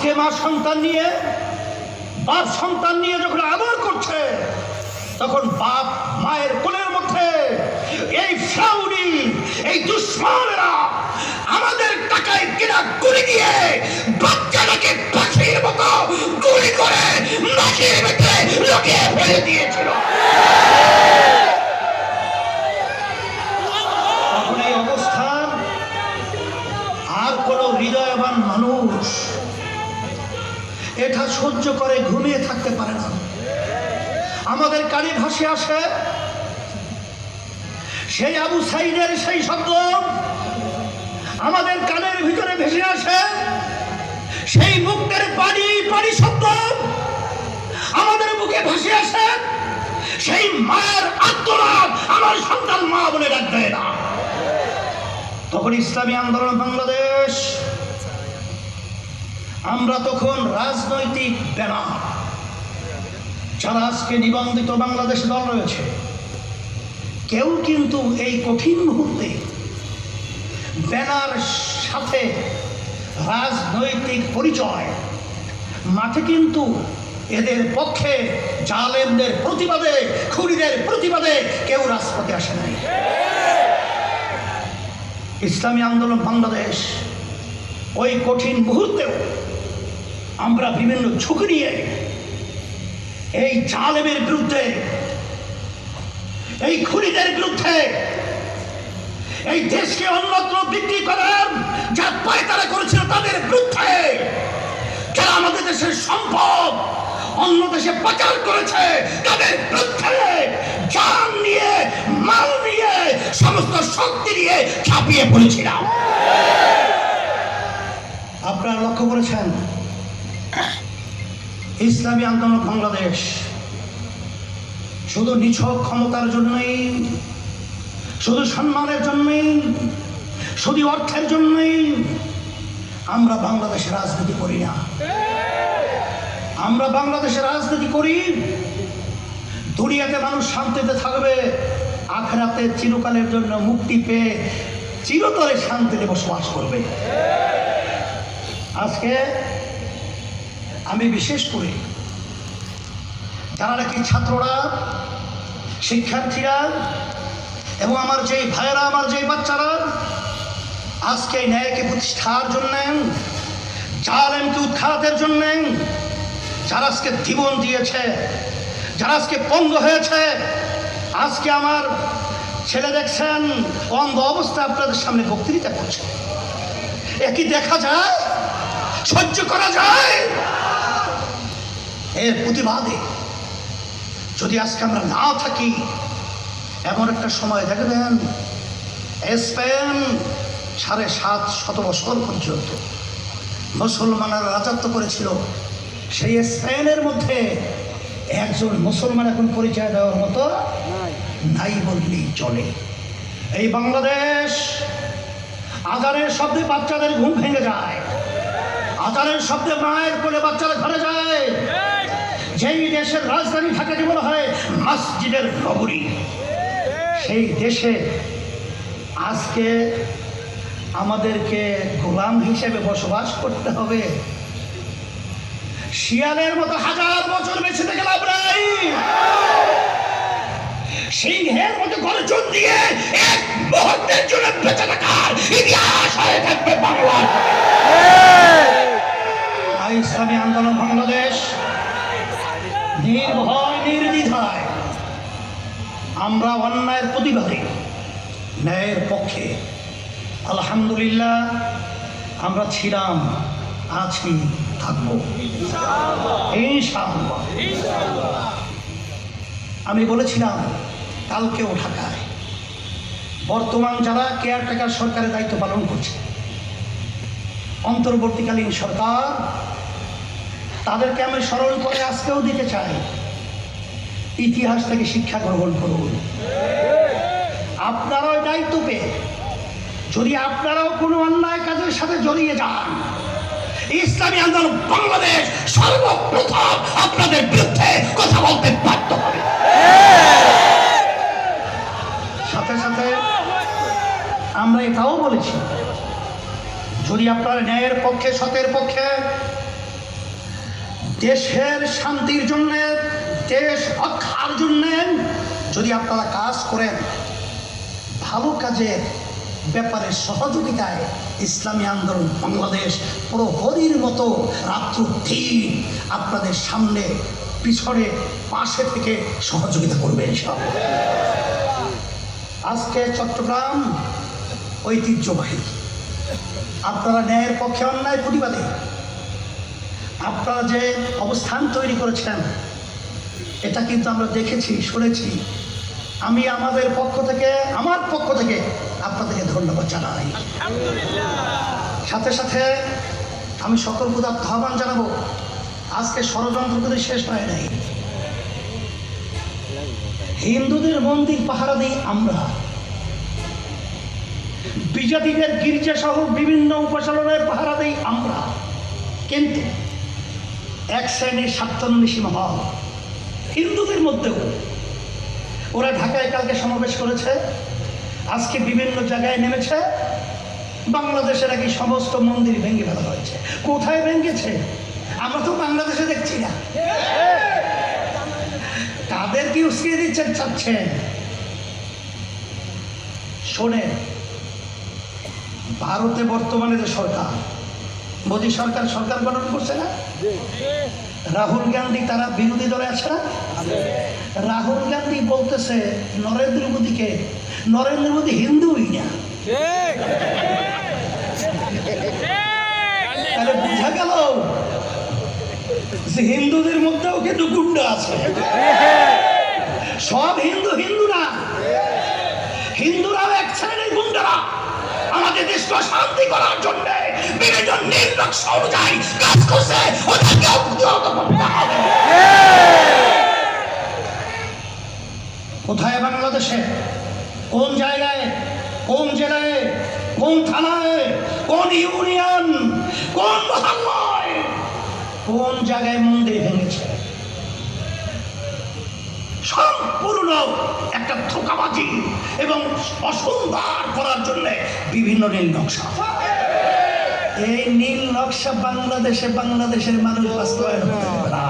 আজকে মা সন্তান নিয়ে বাপ সন্তান নিয়ে যখন আদর করছে, তখন বাপ মায়ের কোলের মধ্যে এই ফ্রাউডি, এই দুশ্মনেরা আমাদের টাকায় কেনা গুলি দিয়ে বাচ্চাটাকে পাখির মতো গুলি করে মাটির ভেতরে লুকিয়ে ফেলে দিয়েছিল। তখন এই অবস্থান আর কোন হৃদয়বান মানুষ এটা সহ্য করে ঘুমিয়ে থাকতে পারে না। আমাদের কানে ভাসে আসে সেই আবু সাইদের সেই শব্দ, আমাদের কানের ভিতরে ভেসে আসে সেই মুখের পানি পানি শব্দ, আমাদের মুখে ভাসে আসে সেই মায়ের আত্মনাদ, আমার সন্তান মা বলে ডাক দেয় না। তখন ইসলামী আন্দোলন বাংলাদেশ, আমরা তখন রাজনৈতিক ব্যানার, যারা আজকে নিবন্ধিত বাংলাদেশ দল রয়েছে, কেউ কিন্তু এই কঠিন মুহূর্তে ব্যানার সাথে রাজনৈতিক পরিচয় মাঠে কিন্তু এদের পক্ষে, জালেমদের প্রতিবাদে, খুনিদের প্রতিবাদে কেউ রাজপথে আসে নাই। ইসলামী আন্দোলন বাংলাদেশ ওই কঠিন মুহূর্তেও আমরা বিভিন্ন ঝুঁকি নিয়ে এই জালেমের বিরুদ্ধে, এই খুনিদের বিরুদ্ধে, এই দেশকে অন্যত্র বিক্রি করার যা পায়তারা করেছিল তাদের বিরুদ্ধে, যারা আমাদের দেশের সম্পদ অন্য দেশে পাচার করেছে তাদের বিরুদ্ধে জান নিয়ে, মাল নিয়ে, সমস্ত শক্তি নিয়ে ঝাঁপিয়ে পড়েছিলাম। আপনারা লক্ষ্য করেছেন ইসলামী আন্দোলন বাংলাদেশ শুধু নিছক ক্ষমতার জন্যই, শুধু সম্মানের জন্যই, শুধু অর্থের জন্যই আমরা বাংলাদেশে রাজনীতি করি না। আমরা বাংলাদেশে রাজনীতি করি দুনিয়াতে মানুষ শান্তিতে থাকবে, আখিরাতে চিরকালের জন্য মুক্তি পেয়ে চিরতরে শান্তিতে বসবাস করবে। আজকে আমি বিশেষ করে যারা নাকি ছাত্ররা, শিক্ষার্থীরা এবং আমার যেই ভাইয়েরা, আমার যেই বাচ্চারা আজকে ন্যায়কে প্রতিষ্ঠার জন্য, জালেমকে উৎখাতের জন্য যারা আজকে জীবন দিয়েছে, যারা আজকে পঙ্গু হয়েছে, আজকে আমার ছেলে দেখছেন অন্ধ অবস্থা আপনাদের সামনে বক্তৃতা করছে, একই দেখা যায়, সহ্য করা যায়? এর প্রতিবাদে যদি আজকে আমরা না থাকি, এমন একটা সময় দেখবেন স্পেন 750 বছর পর্যন্ত মুসলমানরা রাজত্ব করেছিল, সেই স্পেনের মধ্যে একজন মুসলমান এখন পরিচয় দেওয়ার মতো নাই বললেই চলে। এই বাংলাদেশ আজানের শব্দে বাচ্চাদের ঘুম ভেঙে যায়, আজানের শব্দে মায়ের কোলে বাচ্চারা ঘরে যায়। যেই দেশের রাজধানী ঢাকাকে বলা হয় মসজিদের নগরী, সেই দেশে আজকে আমাদেরকে গোলাম হিসেবে বসবাস করতে হবে। শিয়ালের মতো 1000 বছর বেঁচে থেকে লাভ নাই, সিংহের মতো গর্জন দিয়ে এক মুহূর্তের জন্য বেঁচে থাকার ইতিহাস হয়ে থাকবে বাংলা। ইসলামী আন্দোলন বাংলাদেশ নির্ভয় নির্দ্বিধায় আমরা অন্যায়ের প্রতিবাদে, ন্যায়ের পক্ষে আলহামদুলিল্লাহ আমরা ছিলাম, আছি, থাকবো ইনশাআল্লাহ। আমি বলেছিলাম কালকেও ঢাকায় বর্তমান যারা কেয়ারটেকার সরকারের দায়িত্ব পালন করছে, অন্তর্বর্তীকালীন সরকার, তাদেরকে আমি স্মরণ করে আজকেও দিতে চাই, ইতিহাস থেকে শিক্ষা গ্রহণ করুন। আপনারাও দায়িত্ব পেয়ে যদি আপনারাও কোনো অন্যায় কাজের সাথে জড়িয়ে যান, ইসলামী আন্দোলন বাংলাদেশ সর্বপ্রথম আপনাদের বিরুদ্ধে কথা বলতে বাধ্য হবে। সাথে সাথে আমরা এটাও বলেছি, যদি আপনারা ন্যায়ের পক্ষে, সতের পক্ষে, দেশের শান্তির জন্য, দেশ রক্ষার জন্য যদি আপনারা কাজ করেন, ভালো কাজের ব্যাপারে সহযোগিতায় ইসলামী আন্দোলন বাংলাদেশ প্রহরীর মতো রাত্র দিন আপনাদের সামনে, পিছনে, পাশে থেকে সহযোগিতা করবে ইনশাআল্লাহ। আজকে চট্টগ্রাম ঐতিহ্যবাহী, আপনারা ন্যায়ের পক্ষে, অন্যায় প্রতিবাদে আপনারা যে অবস্থান তৈরি করেছেন, এটা কিন্তু আমরা দেখেছি, শুনেছি। আমি আমার পক্ষ থেকে আপনাদেরকে ধন্যবাদ জানাই। সাথে সাথে আমি সতর্কতার আহ্বান জানাবো, আজকে ষড়যন্ত্র কিন্তু শেষ হয় নাই। হিন্দুদের মন্দির পাহারা দিই আমরা, বিজাতিদের গির্জা সহ বিভিন্ন উপাসনালয়ে পাহারা দিই আমরা, কিন্তু এক শ্রেণীর স্বার্থান্বেষী মহল হিন্দুদের মধ্যেও, ওরা ঢাকায় কালকে সমাবেশ করেছে, আজকে বিভিন্ন জায়গায় নেমেছে, বাংলাদেশের নাকি সমস্ত মন্দির ভেঙে ফেলা হয়েছে। কোথায় ভেঙেছে? আমরা তো বাংলাদেশে দেখছি না। তাদের কি উস্কিয়ে দিচ্ছেন, চাচ্ছেন? শোনেন, ভারতে বর্তমানে যে সরকার, মোদী সরকার গঠন করছে না, রাহুল গান্ধী তারা বিরোধী দলে আছে না। রাহুল গান্ধী বলতেছে নরেন্দ্র মোদীকে, নরেন্দ্র মোদী হিন্দুই না। তাহলে বোঝা গেল যে হিন্দুদের মধ্যেও কিন্তু গুন্ডা আছে। সব হিন্দু না, হিন্দুরাও এক শ্রেণীর গুন্ডারা আমাদের দেশকে শান্তি করার জন্য বিভিন্ন নীল নকশা অনুযায়ী কাজ করছে, ওদেরকে প্রতিহত করতে হবে। কোথায় বাংলাদেশে, কোন জায়গায়, কোন জেলায়, কোন থানায়, কোন ইউনিয়ন, কোন মহল্লায়, কোন জায়গায় মন্দির ভেঙেছে? সম্পূর্ণ একটা ধোঁকাবাজি এবং অসুন্দর করার জন্য বিভিন্ন নীল নকশা। এই নীল নকশা বাংলাদেশের মানুষ বাস্তবায়ন করতে পারে না।